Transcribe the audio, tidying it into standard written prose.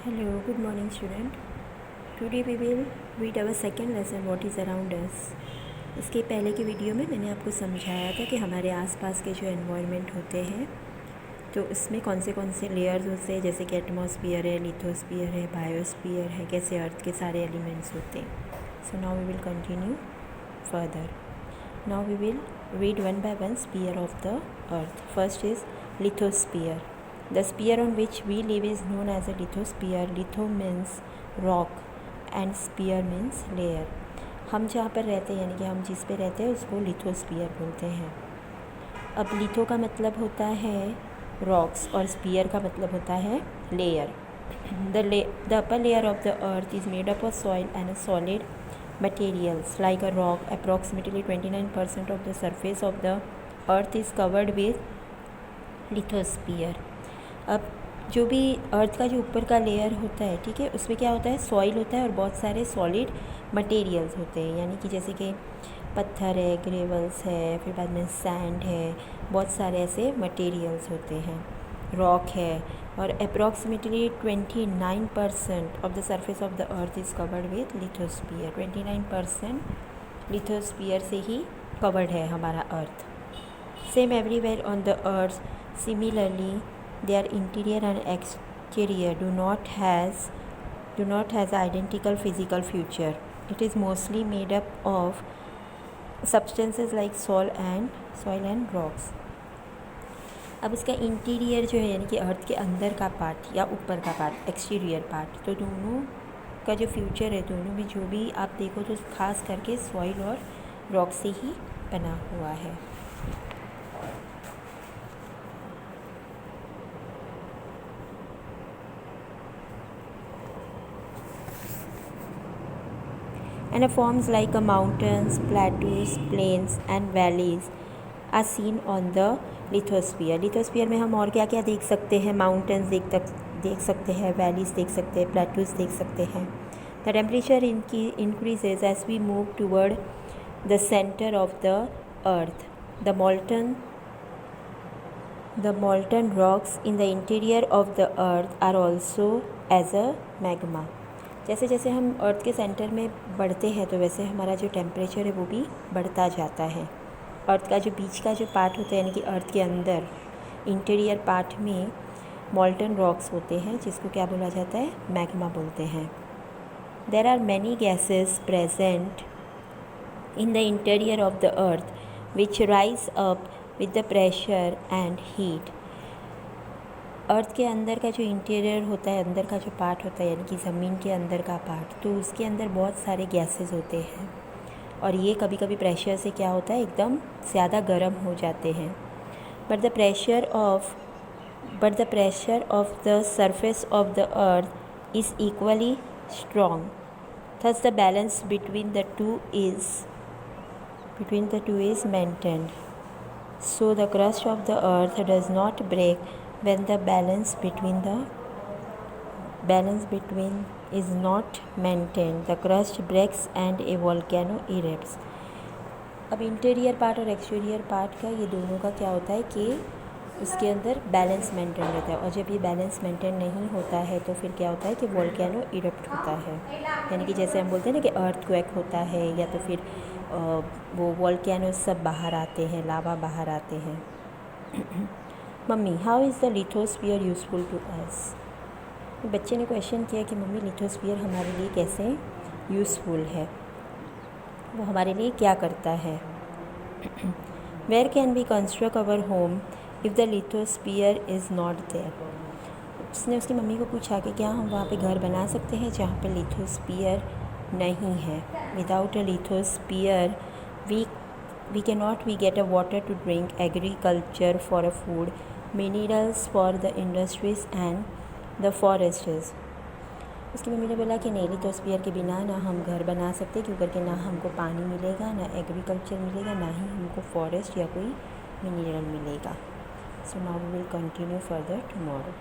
Hello, good morning student. Today we will read our second lesson what is around us. इसके पहले की video में मैंने आपको समझाया था कि हमारे आसपास के जो एनवायरनमेंट होते हैं तो उसमें कौन से लेयर्स होते हैं, जैसे कि एटमॉस्फेयर है, लिथोस्फीयर है, बायोस्फीयर है, कैसे अर्थ के सारे एलिमेंट्स होते हैं. So now we will continue further. Now we will read one by one sphere of the earth. First is lithosphere. The sphere on which we live is known as a lithosphere. Litho means rock and sphere means layer. हम जहाँ पर रहते हैं यानी कि हम जिस पे रहते हैं उसको लिथोस्फीयर बोलते हैं. अब लिथो का मतलब होता है रॉक्स और स्पीयर का मतलब होता है layer. The upper layer of the earth is made up of soil and a solid materials like a rock. Approximately 29% of the surface of the earth is covered with lithosphere. अब जो भी अर्थ का जो ऊपर का लेयर होता है, ठीक है, उसमें क्या होता है, सॉइल होता है और बहुत सारे सॉलिड मटेरियल्स होते हैं, यानी कि जैसे कि पत्थर है, ग्रेवल्स है, फिर बाद में सैंड है, बहुत सारे ऐसे मटेरियल्स होते हैं, रॉक है. और approximately 29% of the surface of the earth is covered with lithosphere. 29% lithosphere से ही कवर्ड है हमारा earth. Same everywhere on the earth. Similarly their interior and exterior do not has identical physical feature. It is mostly made up of substances like soil and rocks. अब इसका interior जो है यानी कि अर्थ के अंदर का पार्ट या ऊपर का पार्ट, एक्सटीरियर पार्ट, तो दोनों का जो फ्यूचर है, दोनों में जो भी आप देखो तो खास करके सॉइल और रॉक से ही बना हुआ है. And forms like mountains, plateaus, plains and valleys are seen on the lithosphere. Lithosphere में हम और क्या क्या देख सकते हैं, माउंटेन्स देख सकते हैं, वैलीज देख सकते हैं, प्लेटूज देख सकते हैं. The temperature increases as we move toward the center of the earth. The molten rocks in the interior of the earth are also as a magma. जैसे जैसे हम अर्थ के सेंटर में बढ़ते हैं तो वैसे हमारा जो टेम्परेचर है वो भी बढ़ता जाता है. अर्थ का जो बीच का जो पार्ट होता है यानी कि अर्थ के अंदर इंटीरियर पार्ट में मॉल्टन रॉक्स होते हैं जिसको क्या बोला जाता है, मैग्मा बोलते हैं. There are many gases present in the interior of the earth which rise up with the pressure and heat. Earth के अंदर का जो इंटीरियर होता है, अंदर का जो पार्ट होता है यानी कि ज़मीन के अंदर का पार्ट, तो उसके अंदर बहुत सारे गैसेस होते हैं और ये कभी कभी प्रेशर से क्या होता है, एकदम ज़्यादा गर्म हो जाते हैं. But the pressure of the surface of the earth is equally strong. Thus the balance between the two is maintained. So the crust of the earth does not break when the balance between is not maintained. The crust breaks and a volcano erupts. अब interior part और exterior part का ये दोनों का क्या होता है कि उसके अंदर बैलेंस मेंटेन रहता है, और जब ये बैलेंस मेंटेन नहीं होता है तो फिर क्या होता है कि वोल्केनो इरप्ट होता है. यानी कि जैसे हम बोलते हैं ना कि अर्थक्वेक होता है, या तो फिर वो वोल्केनो सब बाहर आते हैं, लावा बाहर आते हैं. Mummy, how is the lithosphere useful to us. बच्चे ने क्वेश्चन किया कि मम्मी लिथोस्फीयर हमारे लिए कैसे यूज़फुल है, वो हमारे लिए क्या करता है. Where can we construct our home if the lithosphere is not there. उसने उसकी मम्मी को पूछा कि क्या हम वहाँ पे घर बना सकते हैं जहाँ पे लिथोस्फीयर नहीं है. Without a lithosphere we cannot get a water to drink, agriculture for a food, minerals for the industries and the forests. उसकी मम्मी ने बोला कि नहीं, लिथोस्फीयर के बिना ना हम घर बना सकते, क्यों करके ना हमको पानी मिलेगा, ना एग्रीकल्चर मिलेगा, ना ही हमको फॉरेस्ट या कोई मिनरल मिलेगा. So now we will continue further tomorrow.